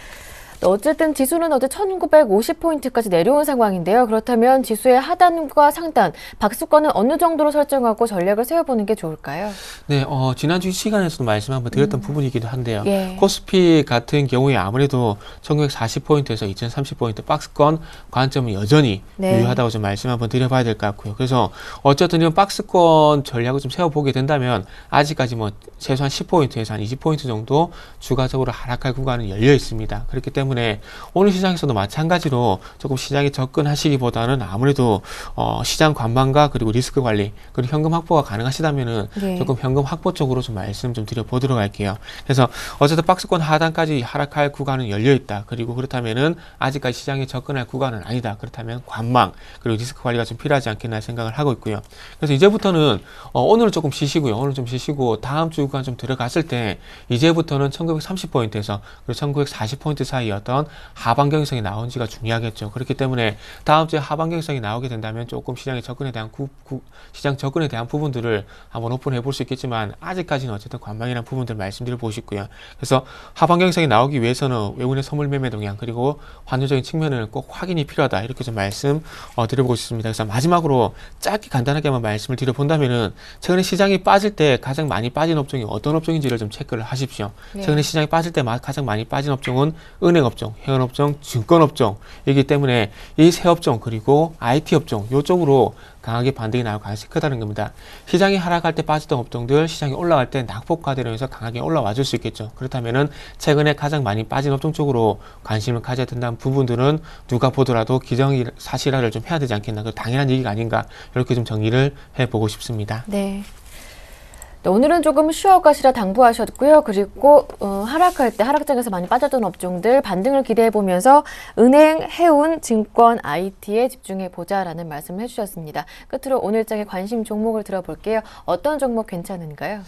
어쨌든 지수는 어제 1950포인트까지 내려온 상황인데요. 그렇다면 지수의 하단과 상단, 박스권은 어느 정도로 설정하고 전략을 세워보는 게 좋을까요? 네, 지난주 이 시간에서도 말씀 한번 드렸던 부분이기도 한데요. 예. 코스피 같은 경우에 아무래도 1940포인트에서 2030포인트 박스권 관점은 여전히 네. 유효하다고 좀 말씀 한번 드려봐야 될 것 같고요. 그래서 어쨌든 이런 박스권 전략을 좀 세워보게 된다면 아직까지 뭐 최소한 10포인트에서 한 20포인트 정도 추가적으로 하락할 구간은 열려 있습니다. 그렇기 때문에 오늘 시장에서도 마찬가지로 조금 시장에 접근하시기보다는 아무래도 시장 관망과 그리고 리스크 관리 그리고 현금 확보가 가능하시다면은 네. 조금 현금 확보 쪽으로 좀 말씀 좀 드려보도록 할게요. 그래서 어쨌든 박스권 하단까지 하락할 구간은 열려 있다. 그리고 그렇다면은 아직까지 시장에 접근할 구간은 아니다. 그렇다면 관망 그리고 리스크 관리가 좀 필요하지 않겠나 생각을 하고 있고요. 그래서 이제부터는 오늘은 조금 쉬시고요. 오늘 좀 쉬시고 다음 주 구간 좀 들어갔을 때 이제부터는 1930포인트에서 그리고 1940포인트 사이 어떤 하방 경직성이 나온지가 중요하겠죠. 그렇기 때문에 다음 주에 하방 경직성이 나오게 된다면 조금 시장 접근에 대한 부분들을 한번 오픈해 볼 수 있겠지만 아직까지는 어쨌든 관망이라는 부분들 말씀드려 보시고요. 그래서 하방 경직성이 나오기 위해서는 외국인의 선물 매매 동향 그리고 환율적인 측면을 꼭 확인이 필요하다 이렇게 좀 말씀 드려보고 싶습니다. 그래서 마지막으로 짧게 간단하게 한번 말씀을 드려본다면은 최근에 시장이 빠질 때 가장 많이 빠진 업종이 어떤 업종인지를 좀 체크를 하십시오. 네. 최근에 시장이 빠질 때 가장 많이 빠진 업종은 은행업종, 회원업종, 증권업종이기 때문에 이 세 업종 그리고 IT업종 이쪽으로 강하게 반등이 나올 가능성이 크다는 겁니다. 시장이 하락할 때 빠졌던 업종들 시장이 올라갈 때 낙폭과대로 해서 강하게 올라와 줄 수 있겠죠. 그렇다면은 최근에 가장 많이 빠진 업종 쪽으로 관심을 가져야 된다는 부분들은 누가 보더라도 기정사실화를 좀 해야 되지 않겠나. 그 당연한 얘기가 아닌가 이렇게 좀 정리를 해보고 싶습니다. 네. 네, 오늘은 조금 쉬어가시라 당부하셨고요. 그리고 하락할 때 하락장에서 많이 빠졌던 업종들 반등을 기대해보면서 은행, 해운, 증권, IT에 집중해보자라는 말씀을 해주셨습니다. 끝으로 오늘장의 관심 종목을 들어볼게요. 어떤 종목 괜찮은가요?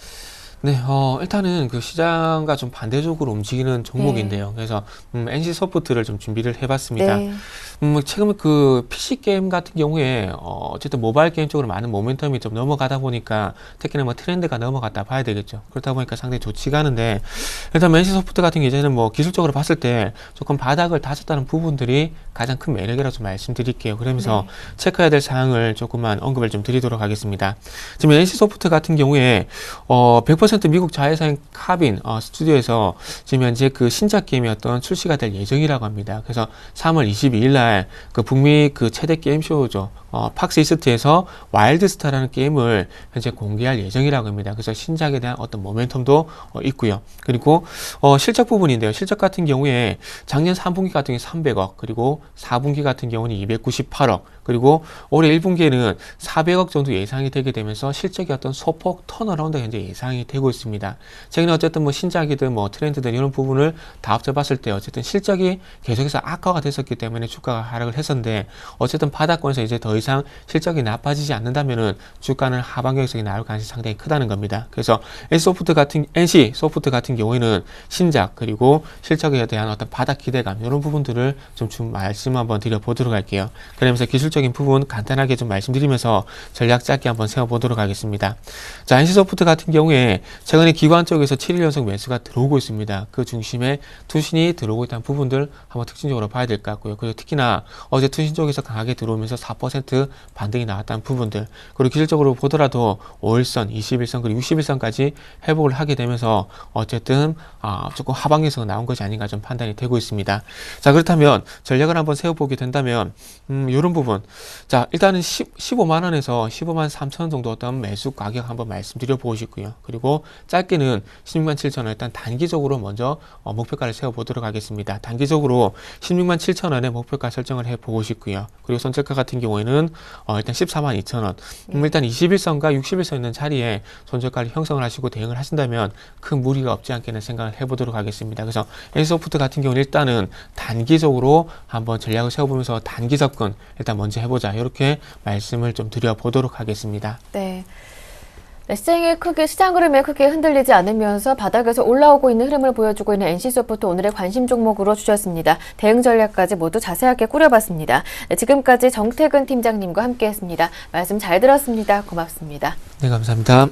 네, 일단은 그 시장과 좀 반대적으로 움직이는 종목인데요. 그래서 NC소프트를 좀 준비를 해봤습니다. 네. 최근 그 PC 게임 같은 경우에 어쨌든 모바일 게임 쪽으로 많은 모멘텀이 좀 넘어가다 보니까 특히나 뭐 트렌드가 넘어갔다 봐야 되겠죠. 그렇다 보니까 상당히 좋지가 않은데 일단 NC소프트 같은 경우에는 뭐 기술적으로 봤을 때 조금 바닥을 다졌다는 부분들이 가장 큰 매력이라고 좀 말씀드릴게요. 그러면서 체크해야 될 사항을 조금만 언급을 좀 드리도록 하겠습니다. 지금 NC소프트 같은 경우에 100% 미국 자회사인 카빈 스튜디오에서 지금 현재 그 신작 게임이었던 출시가 될 예정이라고 합니다. 그래서 3월 22일 날 그 북미 그 최대 게임쇼죠. 팍스 이스트에서 와일드스타라는 게임을 현재 공개할 예정이라고 합니다. 그래서 신작에 대한 어떤 모멘텀도 있고요. 그리고 실적 부분인데요. 실적 같은 경우에 작년 3분기 같은 경우에 300억, 그리고 4분기 같은 경우는 298억, 그리고 올해 1분기에는 400억 정도 예상이 되게 되면서 실적이 어떤 소폭 턴어라운드 현재 예상이 되고 있습니다. 최근에 어쨌든 뭐 신작이든 뭐 트렌드든 이런 부분을 다 합쳐봤을 때 어쨌든 실적이 계속해서 악화가 됐었기 때문에 주가가 하락을 했었는데 어쨌든 바닥권에서 이제 더 이상 실적이 나빠지지 않는다면은 주가는 하방 경직성이 나올 가능성이 상당히 크다는 겁니다. 그래서 NC 소프트 같은 경우에는 신작 그리고 실적에 대한 어떤 바닥 기대감 이런 부분들을 좀 말씀 한번 드려보도록 할게요. 그러면서 기술적인 부분 간단하게 좀 말씀드리면서 전략 짧게 한번 세워보도록 하겠습니다. 자, NC 소프트 같은 경우에 최근에 기관 쪽에서 7일 연속 매수가 들어오고 있습니다. 그 중심에 투신이 들어오고 있다는 부분들 한번 특징적으로 봐야 될 것 같고요. 그리고 특히나 어제 투신 쪽에서 강하게 들어오면서 4% 반등이 나왔다는 부분들, 그리고 기술적으로 보더라도 5일선, 21선, 그리고 60일선까지 회복을 하게 되면서 어쨌든 조금 하방에서 나온 것이 아닌가 좀 판단이 되고 있습니다. 자, 그렇다면 전략을 한번 세워보게 된다면 이런 부분, 자, 일단은 15만 원에서 15만 3천 원 정도 어떤 매수 가격 한번 말씀드려 보시고요. 그리고 그리고 짧게는 16만 7천 원 일단 단기적으로 먼저 목표가를 세워보도록 하겠습니다. 단기적으로 16만 7천 원의 목표가 설정을 해보고 싶고요. 그리고 손절가 같은 경우에는 일단 14만 2천 원. 일단 21선과 60일선 있는 자리에 손절가를 형성을 하시고 대응을 하신다면 큰 무리가 없지 않게는 생각을 해보도록 하겠습니다. 그래서 NC소프트 같은 경우는 일단은 단기적으로 한번 전략을 세워보면서 단기 접근 일단 먼저 해보자. 이렇게 말씀을 좀 드려보도록 하겠습니다. 네. 시장 흐름에 크게 흔들리지 않으면서 바닥에서 올라오고 있는 흐름을 보여주고 있는 NC소프트 오늘의 관심 종목으로 주셨습니다. 대응 전략까지 모두 자세하게 꾸려봤습니다. 네, 지금까지 정태근 팀장님과 함께했습니다. 말씀 잘 들었습니다. 고맙습니다. 네, 감사합니다.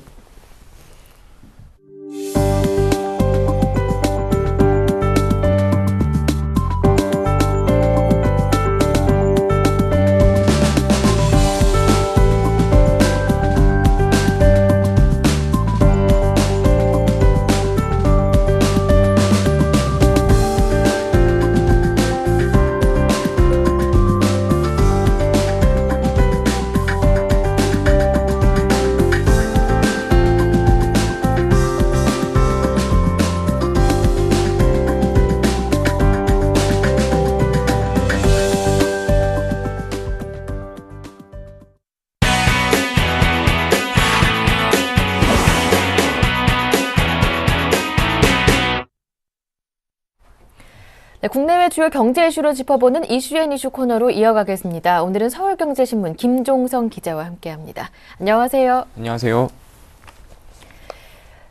네, 국내외 주요 경제 이슈를 짚어보는 이슈앤이슈 코너로 이어가겠습니다. 오늘은 서울경제신문 김종성 기자와 함께합니다. 안녕하세요. 안녕하세요.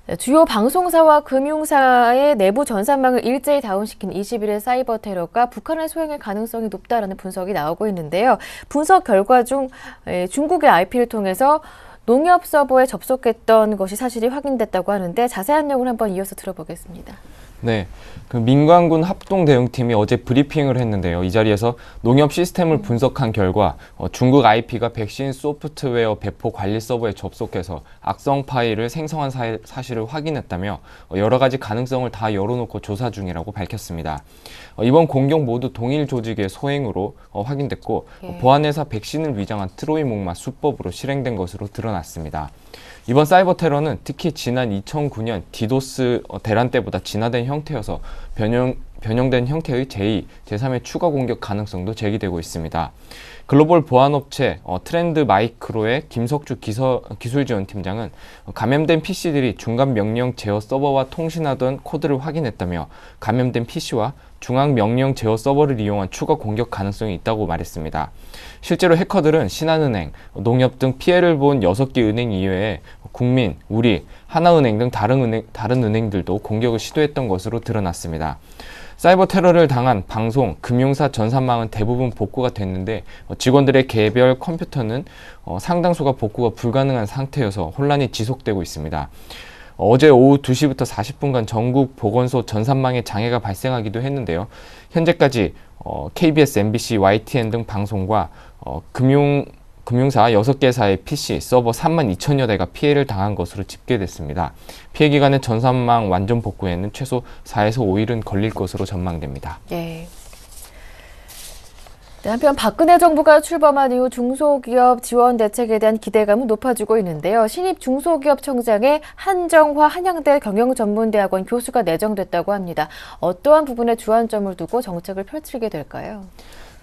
네, 주요 방송사와 금융사의 내부 전산망을 일제히 다운시킨 21일 사이버 테러가 북한의 소행일 가능성이 높다라는 분석이 나오고 있는데요. 분석 결과 중 중국의 IP를 통해서 농협 서버에 접속했던 것이 사실이 확인됐다고 하는데 자세한 내용을 한번 이어서 들어보겠습니다. 네, 그 민관군 합동대응팀이 어제 브리핑을 했는데요. 이 자리에서 농협 시스템을 분석한 결과 중국 IP가 백신 소프트웨어 배포 관리 서버에 접속해서 악성 파일을 생성한 사실을 확인했다며 여러 가지 가능성을 다 열어놓고 조사 중이라고 밝혔습니다. 이번 공격 모두 동일 조직의 소행으로 확인됐고 보안회사 백신을 위장한 트로이 목마 수법으로 실행된 것으로 드러났습니다. 이번 사이버 테러는 특히 지난 2009년 디도스 대란 때보다 진화된 형태여서 변형된 형태의 제2, 제3의 추가 공격 가능성도 제기되고 있습니다. 글로벌 보안업체 트렌드 마이크로의 김석주 기술지원팀장은 감염된 PC들이 중간 명령 제어 서버와 통신하던 코드를 확인했다며 감염된 PC와 중앙 명령 제어 서버를 이용한 추가 공격 가능성이 있다고 말했습니다. 실제로 해커들은 신한은행, 농협 등 피해를 본 6개 은행 이외에 국민, 우리, 하나은행 등 다른 은행들도 공격을 시도했던 것으로 드러났습니다. 사이버 테러를 당한 방송, 금융사 전산망은 대부분 복구가 됐는데 직원들의 개별 컴퓨터는 상당수가 복구가 불가능한 상태여서 혼란이 지속되고 있습니다. 어제 오후 2시부터 40분간 전국 보건소 전산망에 장애가 발생하기도 했는데요. 현재까지 KBS, MBC, YTN 등 방송과 금융사 6개사의 PC, 서버 3만 2천여 대가 피해를 당한 것으로 집계됐습니다. 피해 기간에 전산망 완전 복구에는 최소 4에서 5일은 걸릴 것으로 전망됩니다. 네. 네, 한편 박근혜 정부가 출범한 이후 중소기업 지원 대책에 대한 기대감은 높아지고 있는데요. 신입 중소기업청장에 한정화 한양대 경영전문대학원 교수가 내정됐다고 합니다. 어떠한 부분에 주안점을 두고 정책을 펼치게 될까요?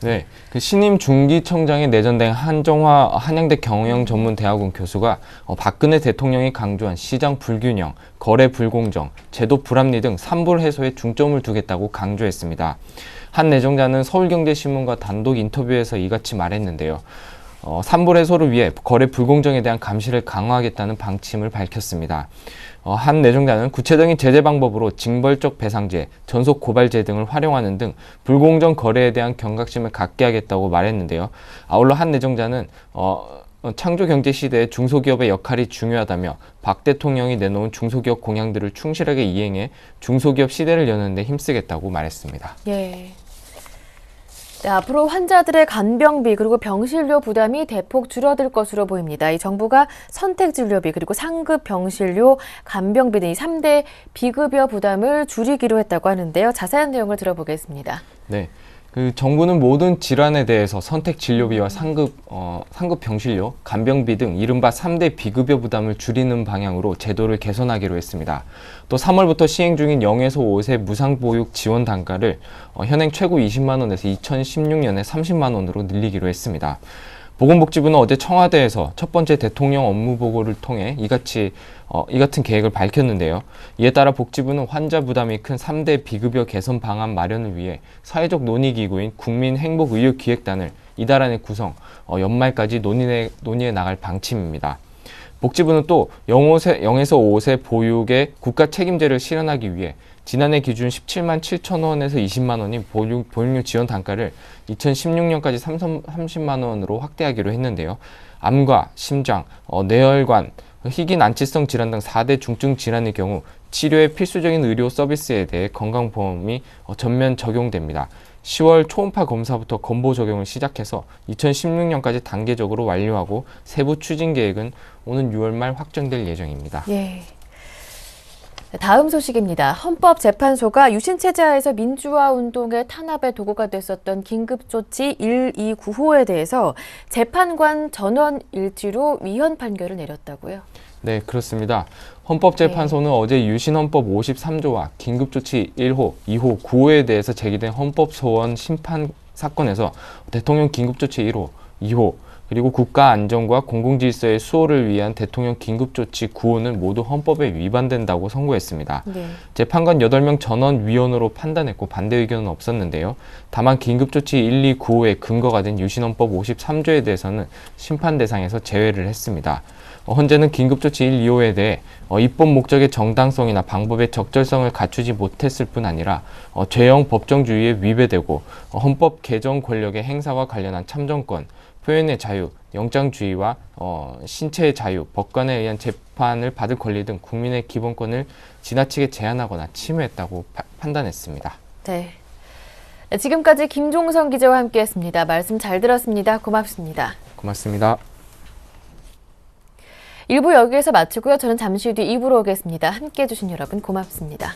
네, 그 신임 중기청장에 내정된 한정화 한양대 경영전문대학원 교수가 박근혜 대통령이 강조한 시장 불균형, 거래 불공정, 제도 불합리 등 산불 해소에 중점을 두겠다고 강조했습니다. 한 내정자는 서울경제신문과 단독 인터뷰에서 이같이 말했는데요. 산불 해소를 위해 거래 불공정에 대한 감시를 강화하겠다는 방침을 밝혔습니다. 한 내정자는 구체적인 제재 방법으로 징벌적 배상제, 전속 고발제 등을 활용하는 등 불공정 거래에 대한 경각심을 갖게 하겠다고 말했는데요. 아울러 한 내정자는 창조 경제 시대의 중소기업의 역할이 중요하다며 박 대통령이 내놓은 중소기업 공약들을 충실하게 이행해 중소기업 시대를 여는 데 힘쓰겠다고 말했습니다. 예. 네, 앞으로 환자들의 간병비 그리고 병실료 부담이 대폭 줄어들 것으로 보입니다. 이 정부가 선택진료비 그리고 상급 병실료, 간병비 등 이 3대 비급여 부담을 줄이기로 했다고 하는데요. 자세한 내용을 들어보겠습니다. 네. 정부는 모든 질환에 대해서 선택 진료비와 상급 병실료, 간병비 등 이른바 3대 비급여 부담을 줄이는 방향으로 제도를 개선하기로 했습니다. 또 3월부터 시행 중인 0에서 5세 무상보육 지원 단가를 현행 최고 20만 원에서 2016년에 30만 원으로 늘리기로 했습니다. 보건복지부는 어제 청와대에서 첫 번째 대통령 업무 보고를 통해 이 같은 계획을 밝혔는데요. 이에 따라 복지부는 환자 부담이 큰 3대 비급여 개선 방안 마련을 위해 사회적 논의기구인 국민행복의료기획단을 이달 안에 구성, 연말까지 논의해 나갈 방침입니다. 복지부는 또 0에서 5세 보육의 국가 책임제를 실현하기 위해 지난해 기준 17만 7천 원에서 20만 원인 보육료 지원 단가를 2016년까지 30만 원으로 확대하기로 했는데요. 암과 심장, 뇌혈관, 희귀난치성 질환 등 4대 중증 질환의 경우 치료의 필수적인 의료 서비스에 대해 건강보험이 전면 적용됩니다. 10월 초음파 검사부터 건보 적용을 시작해서 2016년까지 단계적으로 완료하고 세부 추진 계획은 오는 6월 말 확정될 예정입니다. 예. 다음 소식입니다. 헌법재판소가 유신체제하에서 민주화 운동의 탄압의 도구가 됐었던 긴급조치 129호에 대해서 재판관 전원 일치로 위헌 판결을 내렸다고요? 네, 그렇습니다. 헌법재판소는 어제 유신헌법 53조와 긴급조치 1호, 2호, 9호에 대해서 제기된 헌법소원 심판 사건에서 대통령 긴급조치 1호, 2호, 그리고 국가안전과 공공질서의 수호를 위한 대통령 긴급조치 9호는 모두 헌법에 위반된다고 선고했습니다. 네. 재판관 8명 전원 위헌으로 판단했고 반대 의견은 없었는데요. 다만 긴급조치 1, 2, 9호의 근거가 된 유신헌법 53조에 대해서는 심판 대상에서 제외를 했습니다. 헌재는 긴급조치 1, 2호에 대해 입법 목적의 정당성이나 방법의 적절성을 갖추지 못했을 뿐 아니라 죄형 법정주의에 위배되고 헌법 개정 권력의 행사와 관련한 참정권, 표현의 자유, 영장주의와 신체의 자유, 법관에 의한 재판을 받을 권리 등 국민의 기본권을 지나치게 제한하거나 침해했다고 판단했습니다. 네. 지금까지 김종성 기자와 함께했습니다. 말씀 잘 들었습니다. 고맙습니다. 고맙습니다. 1부 여기에서 마치고요. 저는 잠시 뒤 2부로 오겠습니다. 함께해 주신 여러분 고맙습니다.